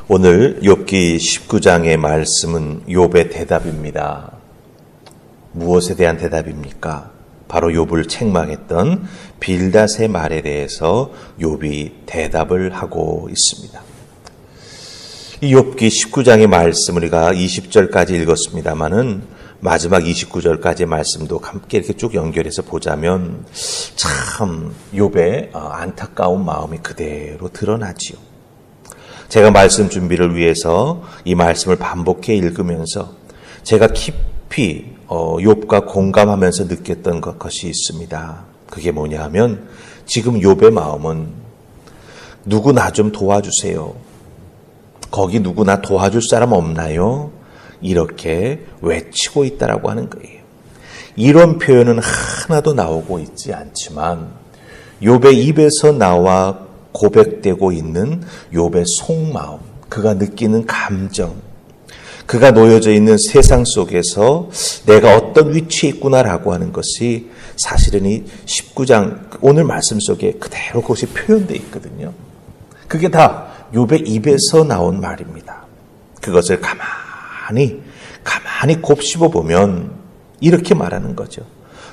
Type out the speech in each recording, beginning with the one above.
오늘 욥기 19장의 말씀은 욥의 대답입니다. 무엇에 대한 대답입니까? 바로 욥을 책망했던 빌닷의 말에 대해서 욥이 대답을 하고 있습니다. 이 욥기 19장의 말씀 우리가 20절까지 읽었습니다마는 마지막 29절까지의 말씀도 함께 이렇게 쭉 연결해서 보자면 참 욥의 안타까운 마음이 그대로 드러나지요. 제가 말씀 준비를 위해서 이 말씀을 반복해 읽으면서 제가 깊이 욥과 공감하면서 느꼈던 것이 있습니다. 그게 뭐냐 하면 지금 욥의 마음은 누구 나 좀 도와주세요. 거기 누구나 도와줄 사람 없나요? 이렇게 외치고 있다라고 하는 거예요. 이런 표현은 하나도 나오고 있지 않지만 욥의 입에서 나와 고백되고 있는 욥의 속마음, 그가 느끼는 감정, 그가 놓여져 있는 세상 속에서 내가 어떤 위치에 있구나라고 하는 것이 사실은 이 19장 오늘 말씀 속에 그대로 그것이 표현되어 있거든요. 그게 다 욥의 입에서 나온 말입니다. 그것을 가만히 곱씹어 보면 이렇게 말하는 거죠.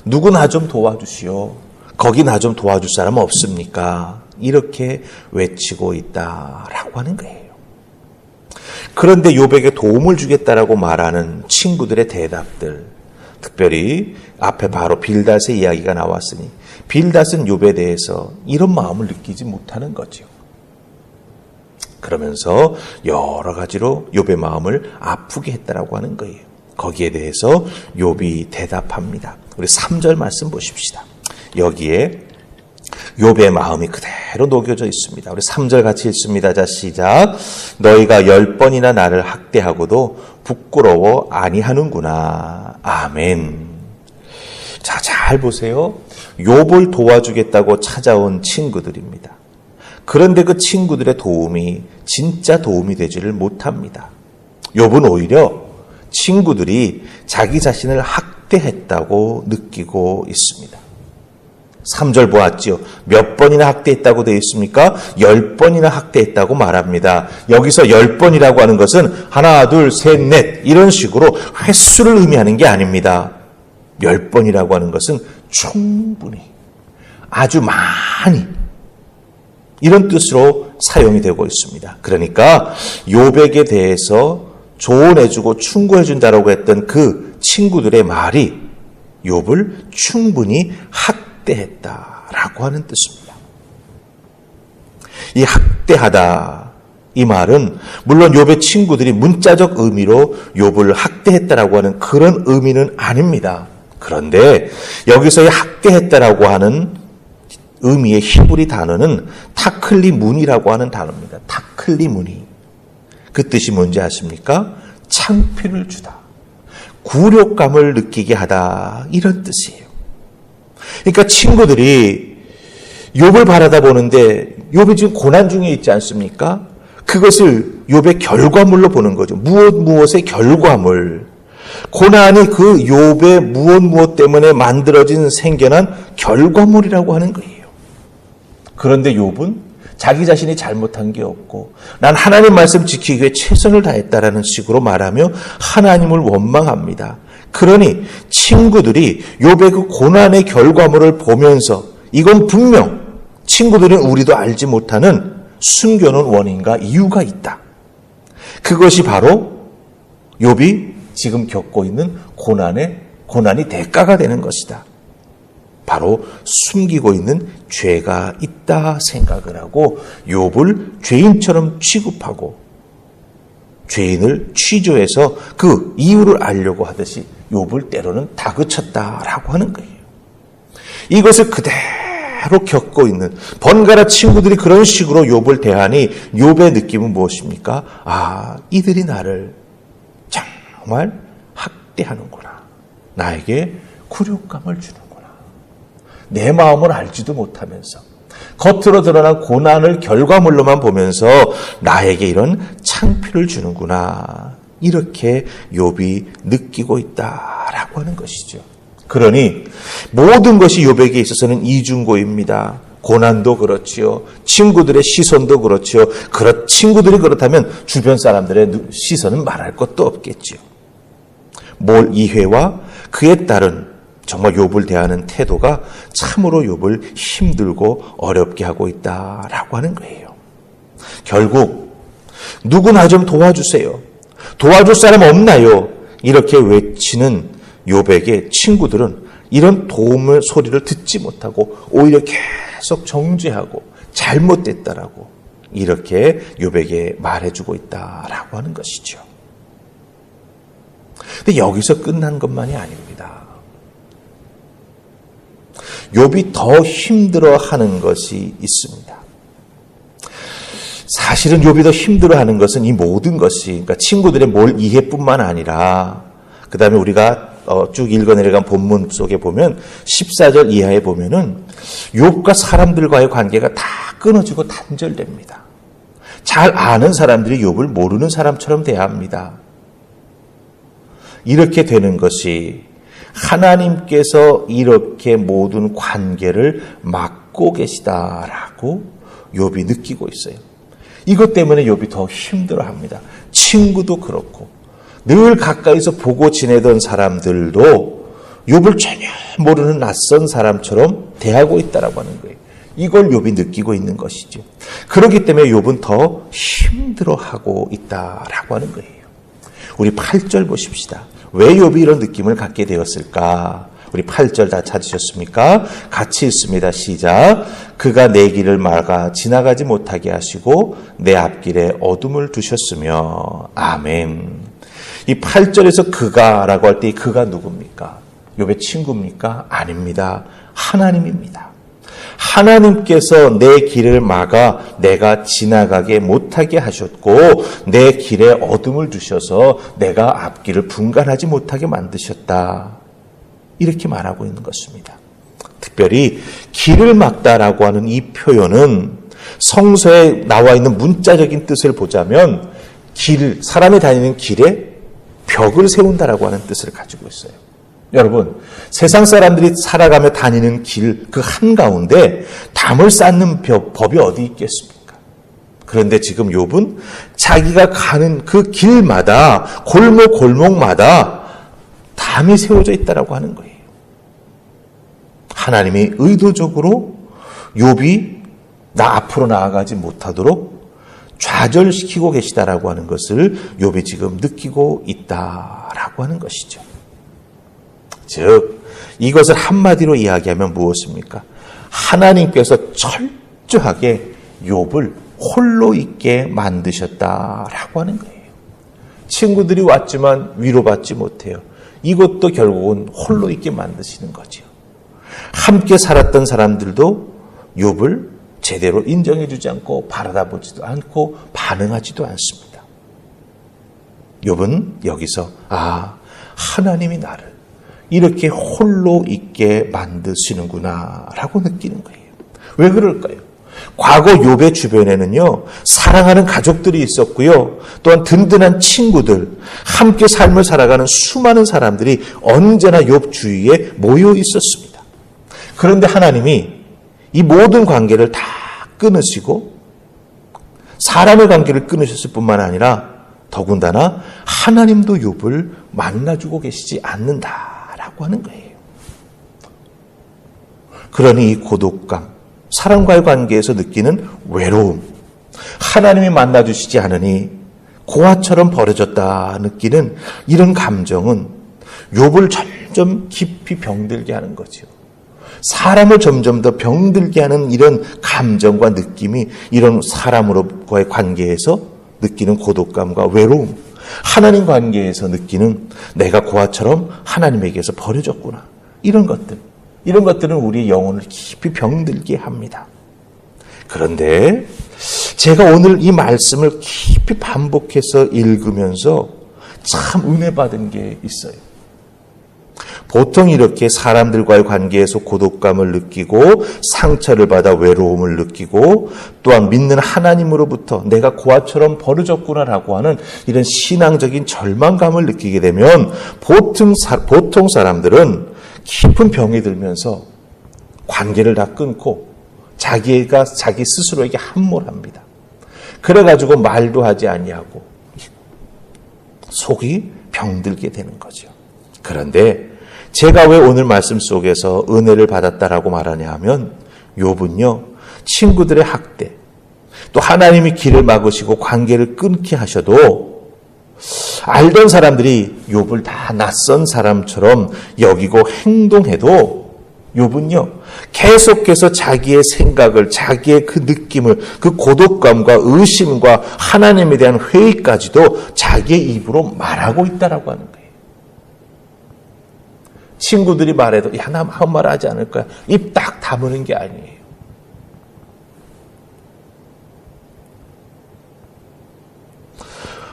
누구 나 좀 도와주시오. 거기 나 좀 도와줄 사람 없습니까? 이렇게 외치고 있다라고 하는 거예요. 그런데 욥에게 도움을 주겠다라고 말하는 친구들의 대답들, 특별히 앞에 바로 빌닷의 이야기가 나왔으니 빌닷은 욥에 대해서 이런 마음을 느끼지 못하는 거죠. 그러면서 여러 가지로 욥의 마음을 아프게 했다라고 하는 거예요. 거기에 대해서 욥이 대답합니다. 우리 3절 말씀 보십시다. 여기에 욥의 마음이 그대로 녹여져 있습니다. 우리 3절 같이 읽습니다. 자, 시작. 너희가 10번이나 나를 학대하고도 부끄러워 아니하는구나. 아멘. 자, 잘 보세요. 욥을 도와주겠다고 찾아온 친구들입니다. 그런데 그 친구들의 도움이 진짜 도움이 되지를 못합니다. 욥은 오히려 친구들이 자기 자신을 학대했다고 느끼고 있습니다. 3절 보았지요. 몇 번이나 학대했다고 되어 있습니까? 10번이나 학대했다고 말합니다. 여기서 10번이라고 하는 것은 하나, 둘, 셋, 넷 이런 식으로 횟수를 의미하는 게 아닙니다. 10번이라고 하는 것은 충분히 아주 많이 이런 뜻으로 사용이 되고 있습니다. 그러니까 욥에게 대해서 조언해주고 충고해준다라고 했던 그 친구들의 말이 욥을 충분히 학대했다라고 하는 뜻입니다. 이 학대하다 이 말은 물론 욥의 친구들이 문자적 의미로 욥을 학대했다라고 하는 그런 의미는 아닙니다. 그런데 여기서의 학대했다라고 하는 의미의 히브리 단어는 타클리문이라고 하는 단어입니다. 타클리문이. 그 뜻이 뭔지 아십니까? 창피를 주다. 굴욕감을 느끼게 하다. 이런 뜻이에요. 그러니까 친구들이 욥을 바라다 보는데 욥이 지금 고난 중에 있지 않습니까? 그것을 욥의 결과물로 보는 거죠. 무엇의 결과물. 고난이 그 욥의 무엇 때문에 만들어진 생겨난 결과물이라고 하는 거예요. 그런데 욥은 자기 자신이 잘못한 게 없고 난 하나님 말씀 지키기 위해 최선을 다했다라는 식으로 말하며 하나님을 원망합니다. 그러니 친구들이 욥의 그 고난의 결과물을 보면서 이건 분명 친구들은 우리도 알지 못하는 숨겨놓은 원인과 이유가 있다. 그것이 바로 욥이 지금 겪고 있는 고난이 대가가 되는 것이다. 바로 숨기고 있는 죄가 있다 생각을 하고 욥을 죄인처럼 취급하고 죄인을 취조해서 그 이유를 알려고 하듯이 욥을 때로는 다그쳤다라고 하는 거예요. 이것을 그대로 겪고 있는 번갈아 친구들이 그런 식으로 욥을 대하니 욥의 느낌은 무엇입니까? 이들이 나를 정말 학대하는구나. 나에게 굴욕감을 주는구나. 내 마음을 알지도 못하면서 겉으로 드러난 고난을 결과물로만 보면서 나에게 이런 창피를 주는구나. 이렇게 욥이 느끼고 있다라고 하는 것이죠. 그러니 모든 것이 욥에게 있어서는 이중고입니다. 고난도 그렇지요. 친구들의 시선도 그렇지요. 친구들이 그렇다면 주변 사람들의 시선은 말할 것도 없겠지요. 몰 이회와 그에 따른 정말 욥을 대하는 태도가 참으로 욥을 힘들고 어렵게 하고 있다라고 하는 거예요. 결국 누구나 좀 도와주세요. 도와줄 사람 없나요? 이렇게 외치는 욥에게 친구들은 이런 도움의 소리를 듣지 못하고 오히려 계속 정죄하고 잘못됐다라고 이렇게 욥에게 말해주고 있다라고 하는 것이죠. 근데 여기서 끝난 것만이 아닙니다. 욥이 더 힘들어하는 것이 있습니다. 사실은 욥이 더 힘들어하는 것은 이 모든 것이 그러니까 친구들의 몰 이해뿐만 아니라 그 다음에 우리가 쭉 읽어내려간 본문 속에 보면 14절 이하에 보면은 욥과 사람들과의 관계가 다 끊어지고 단절됩니다. 잘 아는 사람들이 욥을 모르는 사람처럼 대합니다. 이렇게 되는 것이 하나님께서 이렇게 모든 관계를 막고 계시다라고 욥이 느끼고 있어요. 이것 때문에 욥이 더 힘들어합니다. 친구도 그렇고 늘 가까이서 보고 지내던 사람들도 욥을 전혀 모르는 낯선 사람처럼 대하고 있다라고 하는 거예요. 이걸 욥이 느끼고 있는 것이죠. 그렇기 때문에 욥은 더 힘들어하고 있다라고 하는 거예요. 우리 8절 보십시다. 왜 욥이 이런 느낌을 갖게 되었을까? 우리 8절 다 찾으셨습니까? 같이 읽습니다. 시작. 그가 내 길을 막아 지나가지 못하게 하시고 내 앞길에 어둠을 두셨으며. 아멘. 이 8절에서 그가라고 할 때 이 그가 누굽니까? 욥의 친구입니까? 아닙니다. 하나님입니다. 하나님께서 내 길을 막아 내가 지나가게 못하게 하셨고 내 길에 어둠을 두셔서 내가 앞길을 분간하지 못하게 만드셨다. 이렇게 말하고 있는 것입니다. 특별히 길을 막다라고 하는 이 표현은 성서에 나와 있는 문자적인 뜻을 보자면 사람이 다니는 길에 벽을 세운다라고 하는 뜻을 가지고 있어요. 여러분, 세상 사람들이 살아가며 다니는 길 그 한가운데 담을 쌓는 법이 어디 있겠습니까? 그런데 지금 욥은 자기가 가는 그 길마다 골목마다 담이 세워져 있다라고 하는 거예요. 하나님이 의도적으로 욥이 나 앞으로 나아가지 못하도록 좌절시키고 계시다라고 하는 것을 욥이 지금 느끼고 있다라고 하는 것이죠. 즉 이것을 한마디로 이야기하면 무엇입니까? 하나님께서 철저하게 욥을 홀로 있게 만드셨다라고 하는 거예요. 친구들이 왔지만 위로받지 못해요. 이것도 결국은 홀로 있게 만드시는 거죠. 함께 살았던 사람들도 욥을 제대로 인정해주지 않고 바라다보지도 않고 반응하지도 않습니다. 욥은 여기서 하나님이 나를 이렇게 홀로 있게 만드시는구나 라고 느끼는 거예요. 왜 그럴까요? 과거 욥의 주변에는요, 사랑하는 가족들이 있었고요, 또한 든든한 친구들, 함께 삶을 살아가는 수많은 사람들이 언제나 욥 주위에 모여 있었습니다. 그런데 하나님이 이 모든 관계를 다 끊으시고 사람의 관계를 끊으셨을 뿐만 아니라 더군다나 하나님도 욥을 만나주고 계시지 않는다라고 하는 거예요. 그러니 이 고독감, 사람과의 관계에서 느끼는 외로움, 하나님이 만나주시지 않으니 고아처럼 버려졌다 느끼는 이런 감정은 욥을 점점 깊이 병들게 하는 거죠. 사람을 점점 더 병들게 하는 이런 감정과 느낌이 이런 사람으로과의 관계에서 느끼는 고독감과 외로움, 하나님 관계에서 느끼는 내가 고아처럼 하나님에게서 버려졌구나. 이런 것들은 우리의 영혼을 깊이 병들게 합니다. 그런데 제가 오늘 이 말씀을 깊이 반복해서 읽으면서 참 은혜 받은 게 있어요. 보통 이렇게 사람들과의 관계에서 고독감을 느끼고 상처를 받아 외로움을 느끼고 또한 믿는 하나님으로부터 내가 고아처럼 버려졌구나라고 하는 이런 신앙적인 절망감을 느끼게 되면 보통 사람들은 깊은 병이 들면서 관계를 다 끊고 자기가 자기 스스로에게 함몰합니다. 그래가지고 말도 하지 아니하고 속이 병들게 되는 거죠. 그런데 제가 왜 오늘 말씀 속에서 은혜를 받았다라고 말하냐 하면 욥은요, 친구들의 학대, 또 하나님이 길을 막으시고 관계를 끊게 하셔도 알던 사람들이 욥을 다 낯선 사람처럼 여기고 행동해도 욥은요, 계속해서 자기의 생각을, 자기의 그 느낌을, 그 고독감과 의심과 하나님에 대한 회의까지도 자기의 입으로 말하고 있다라고 하는 거예요. 친구들이 말해도 야, 나 아무 말 하지 않을 거야. 입 딱 다무는 게 아니에요.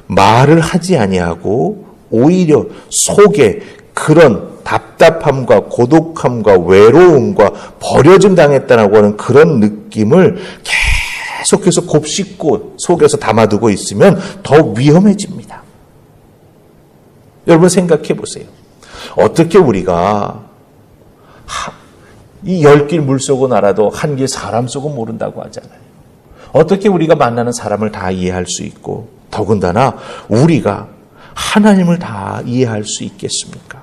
말을 하지 아니하고 오히려 속에 그런 답답함과 고독함과 외로움과 버려짐 당했다라고 하는 그런 느낌을 계속해서 곱씹고 속에서 담아두고 있으면 더 위험해집니다. 여러분 생각해 보세요. 어떻게 우리가 이 10길 물속은 알아도 한 길 사람 속은 모른다고 하잖아요. 어떻게 우리가 만나는 사람을 다 이해할 수 있고 더군다나 우리가 하나님을 다 이해할 수 있겠습니까?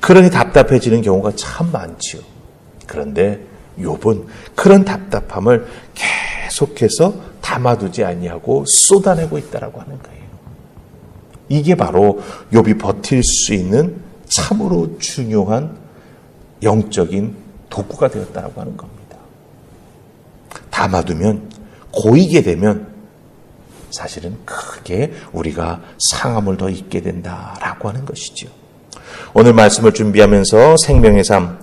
그러니 답답해지는 경우가 참 많지요. 그런데 욥은 그런 답답함을 계속해서 담아두지 아니하고 쏟아내고 있다라고 하는 거예요. 이게 바로 욥이 버틸 수 있는 참으로 중요한 영적인 도구가 되었다라고 하는 겁니다. 담아두면 고이게 되면 사실은 크게 우리가 상함을 더 입게 된다라고 하는 것이죠. 오늘 말씀을 준비하면서 생명의 삶,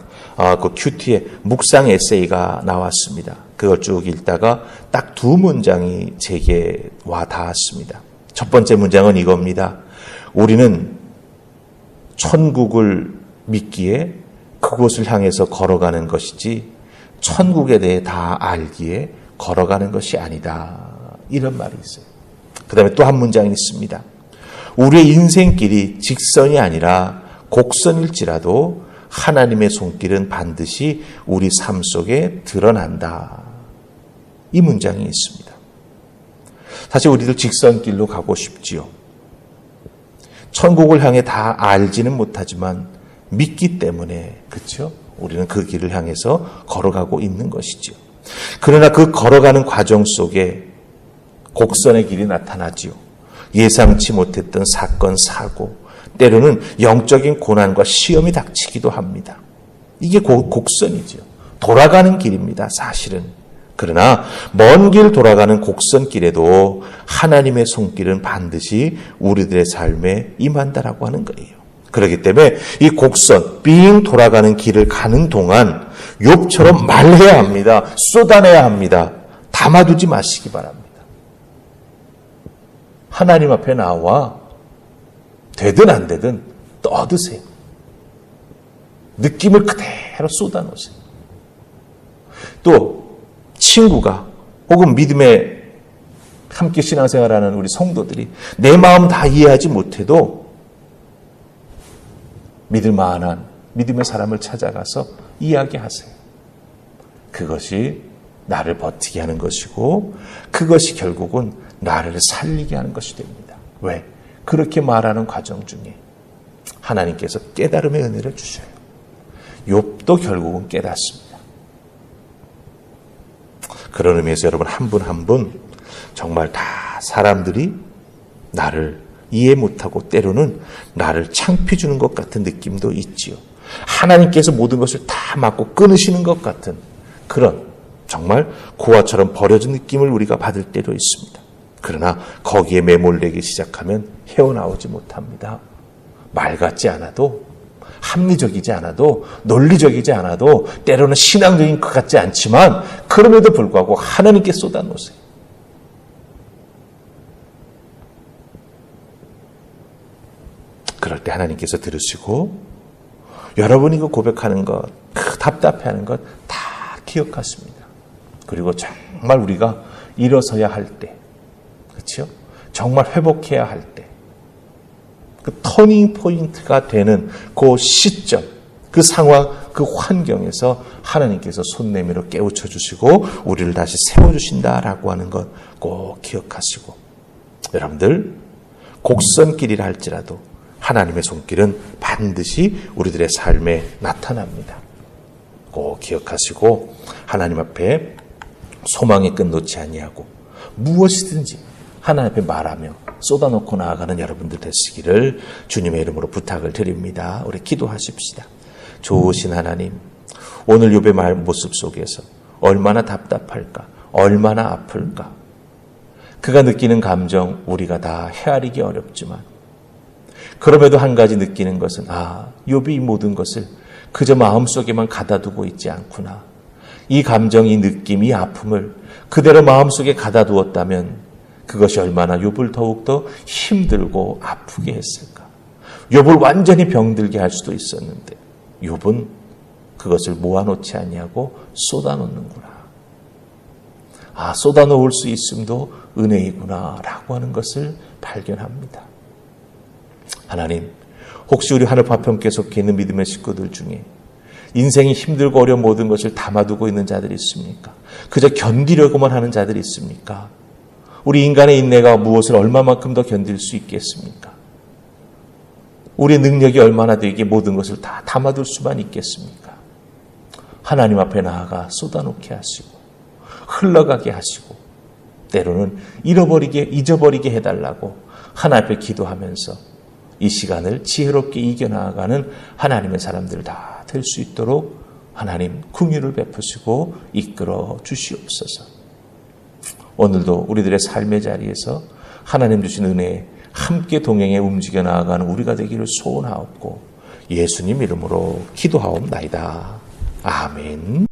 그 큐티의 묵상 에세이가 나왔습니다. 그걸 쭉 읽다가 딱 두 문장이 제게 와 닿았습니다. 첫 번째 문장은 이겁니다. 우리는 천국을 믿기에 그곳을 향해서 걸어가는 것이지 천국에 대해 다 알기에 걸어가는 것이 아니다. 이런 말이 있어요. 그 다음에 또 한 문장이 있습니다. 우리의 인생길이 직선이 아니라 곡선일지라도 하나님의 손길은 반드시 우리 삶 속에 드러난다. 이 문장이 있습니다. 사실 우리도 직선길로 가고 싶지요. 천국을 향해 다 알지는 못하지만 믿기 때문에 그렇죠? 우리는 그 길을 향해서 걸어가고 있는 것이죠. 그러나 그 걸어가는 과정 속에 곡선의 길이 나타나지요. 예상치 못했던 사건, 사고, 때로는 영적인 고난과 시험이 닥치기도 합니다. 이게 곡선이죠. 돌아가는 길입니다, 사실은. 그러나 먼 길 돌아가는 곡선길에도 하나님의 손길은 반드시 우리들의 삶에 임한다라고 하는 거예요. 그렇기 때문에 이 곡선, 빙 돌아가는 길을 가는 동안 욥처럼 말해야 합니다. 쏟아내야 합니다. 담아두지 마시기 바랍니다. 하나님 앞에 나와 되든 안 되든 떠드세요. 느낌을 그대로 쏟아놓으세요. 또 친구가 혹은 믿음에 함께 신앙생활하는 우리 성도들이 내 마음 다 이해하지 못해도 믿을 만한 믿음의 사람을 찾아가서 이야기하세요. 그것이 나를 버티게 하는 것이고 그것이 결국은 나를 살리게 하는 것이 됩니다. 왜? 그렇게 말하는 과정 중에 하나님께서 깨달음의 은혜를 주셔요. 욥도 결국은 깨닫습니다. 그런 의미에서 여러분 한 분 한 분 정말 다 사람들이 나를 이해 못하고 때로는 나를 창피 주는 것 같은 느낌도 있지요. 하나님께서 모든 것을 다 막고 끊으시는 것 같은 그런 정말 고아처럼 버려진 느낌을 우리가 받을 때도 있습니다. 그러나 거기에 매몰되기 시작하면 헤어나오지 못합니다. 말 같지 않아도 합리적이지 않아도 논리적이지 않아도 때로는 신앙적인 것 같지 않지만 그럼에도 불구하고 하나님께 쏟아놓으세요. 그럴 때 하나님께서 들으시고 여러분이 그 고백하는 것, 그 답답해하는 것 다 기억하십니다. 그리고 정말 우리가 일어서야 할 때, 그렇죠? 정말 회복해야 할 때, 그 터닝 포인트가 되는 그 시점, 그 상황, 그 환경에서 하나님께서 손 내밀어 깨우쳐 주시고 우리를 다시 세워주신다라고 하는 것 꼭 기억하시고, 여러분들 곡선길이라 할지라도 하나님의 손길은 반드시 우리들의 삶에 나타납니다. 꼭 기억하시고 하나님 앞에 소망의 끈 놓지 아니하고 무엇이든지 하나님 앞에 말하며 쏟아놓고 나아가는 여러분들 되시기를 주님의 이름으로 부탁을 드립니다. 우리 기도하십시다. 좋으신 하나님, 오늘 욥의 모습 속에서 얼마나 답답할까, 얼마나 아플까. 그가 느끼는 감정 우리가 다 헤아리기 어렵지만 그럼에도 한 가지 느끼는 것은 욥이 이 모든 것을 그저 마음속에만 가다두고 있지 않구나. 이 감정, 이 느낌, 이 아픔을 그대로 마음속에 가다두었다면 그것이 얼마나 욥을 더욱더 힘들고 아프게 했을까. 욥을 완전히 병들게 할 수도 있었는데 욥은 그것을 모아놓지 아니하고 쏟아놓는구나. 쏟아놓을 수 있음도 은혜이구나 라고 하는 것을 발견합니다. 하나님, 혹시 우리 하늘 파편께 속해 있는 믿음의 식구들 중에 인생이 힘들고 어려운 모든 것을 담아두고 있는 자들이 있습니까? 그저 견디려고만 하는 자들이 있습니까? 우리 인간의 인내가 무엇을 얼마만큼 더 견딜 수 있겠습니까? 우리의 능력이 얼마나 되기에 모든 것을 다 담아둘 수만 있겠습니까? 하나님 앞에 나아가 쏟아놓게 하시고 흘러가게 하시고 때로는 잊어버리게 해달라고 하나님 앞에 기도하면서 이 시간을 지혜롭게 이겨나가는 하나님의 사람들 다 될 수 있도록 하나님 긍휼을 베푸시고 이끌어 주시옵소서. 오늘도 우리들의 삶의 자리에서 하나님 주신 은혜에 함께 동행해 움직여 나아가는 우리가 되기를 소원하옵고 예수님 이름으로 기도하옵나이다. 아멘.